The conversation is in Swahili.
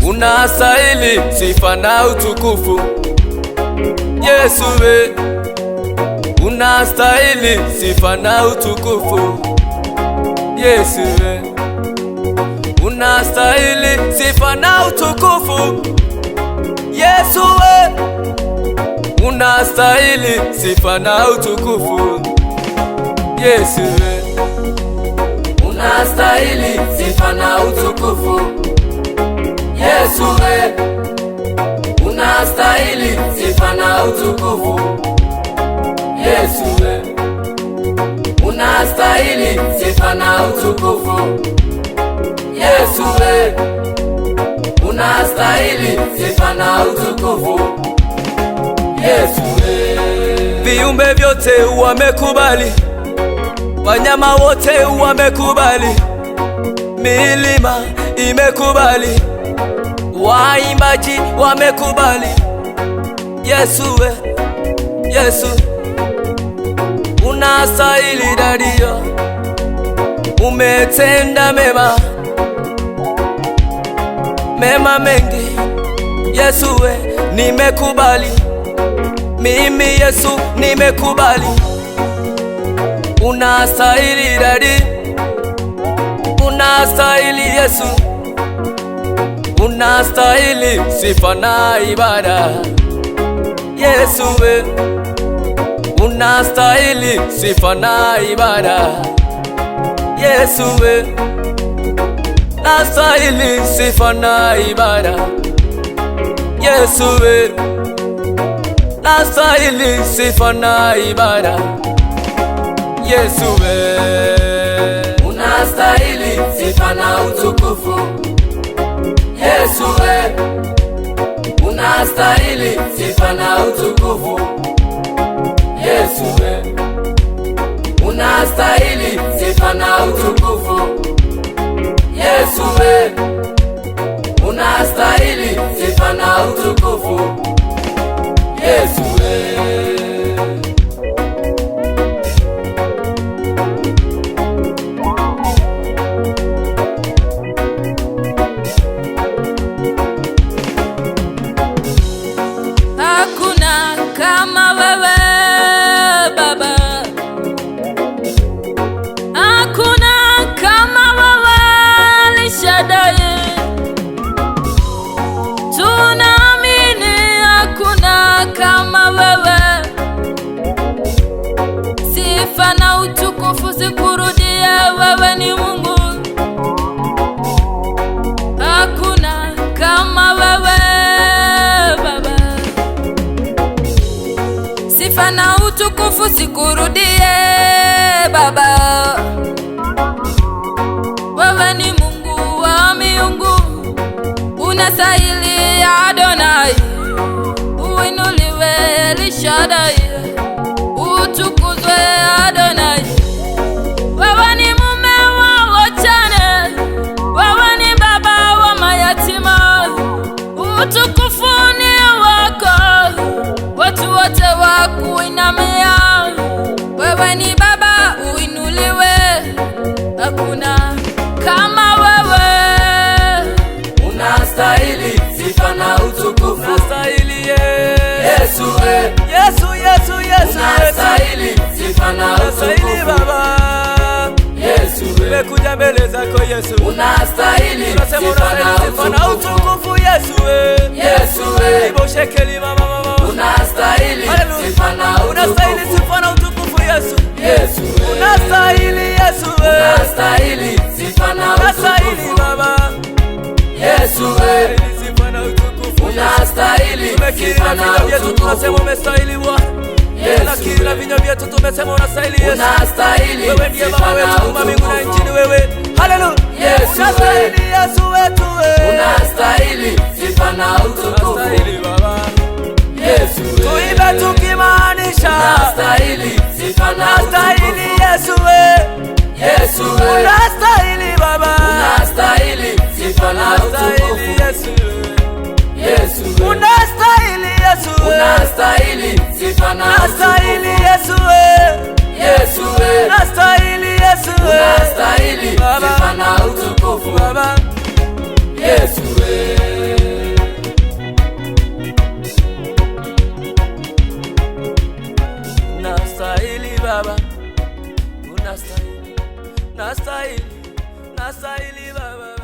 Unastahili sifa na utukufu Yesu we. Unastahili sifa na utukufu Yesu we. Unastahili sifa na utukufu Yesu we. Unastahili sifa na utukufu Yesu we. Unastahili sifa na utukufu Yesu we. Unastahili sifa na utukufu Yesu we. Unastahili sifa na utukufu Yesu we. Unastahili sifa na utukufu Yesu we. Viumbe vyote wamekubali, wanyama wote wamekubali, milima imekubali, waimbaji wamekubali. Yesu we, Yesu unastahili dadio, umetenda mema, mema mengi. Yesu we, nimekubali, mimi Yesu nimekubali. Unastahili dadi, unastahili Yesu, unastahili sifa na ibada. Yesu we, unastahili sifa na ibada. Yesu we, unastahili sifa na ibada. Yesu we, unastahili sifa na ibada. Yesu we, unastahili sifa na utukufu Yesu we. Unastahili sifa na utukufu Yesu we. Unastahili sifa na utukufu Yesu we. Unastahili sifa na utukufu Yesu we. Kama wewe Baba, hakuna kama wewe Elshadai. Tunaamini hakuna kama wewe. Sifa na utukufu zikurudie, wewe ni Mungu. Hakuna kama wewe Baba, sifa na utukufu sikurudie Baba. Wewe ni Mungu wa miungu, unastahili Adonai. Uinuliwe Elshadai, utukuzwe Adonai. Wewe ni mume wa wajane, wewe ni baba wa mayatima. Utukufu ni wako, watu wote wakuinamia. Wewe ni Baba, uinuliwe, hakuna kama wewe. Unastahili sifa na utukufu, unastahili Yesu we. Yesu, Yesu, Yesu, unastahili sifa na utukufu Baba. Yesu we, nimekuja mbele zako Yesu. Unastahili sifa na utukufu Yesu we. Yesu we, iboshekeli mama. Unastahili sifa na utukufu, unastahili sifa na utukufu Yesu. Yesu we, unastahili Yesu we. Unastahili sifa na utukufu, unastahili Baba. Yesu we, sifa na utukufu, unastahili sifa na utukufu. Tunasema umestahili Bwana. Yesu, kila vinywa vyetu tumesema unastahili Yesu. Unastahili, wewe ndiye Baba wetu wa mbingu na nchi wewe. Haleluya. Yesu, unastahili Yesu wetu wewe. Unastahili sifa na utukufu, unastahili Baba. Yesu wewe, tuimbe tukimaanisha unastahili sifa na utukufu, unastahili Yesu wewe. Yesu unastahili Baba, unastahili sifa na utukufu. Yesu unastahili, Yesu unastahili sifa na utukufu. Yesu unastahili, Yesu unastahili sifa na utukufu Baba. Yesu unastahili Baba, unastahili, nastahili Baba.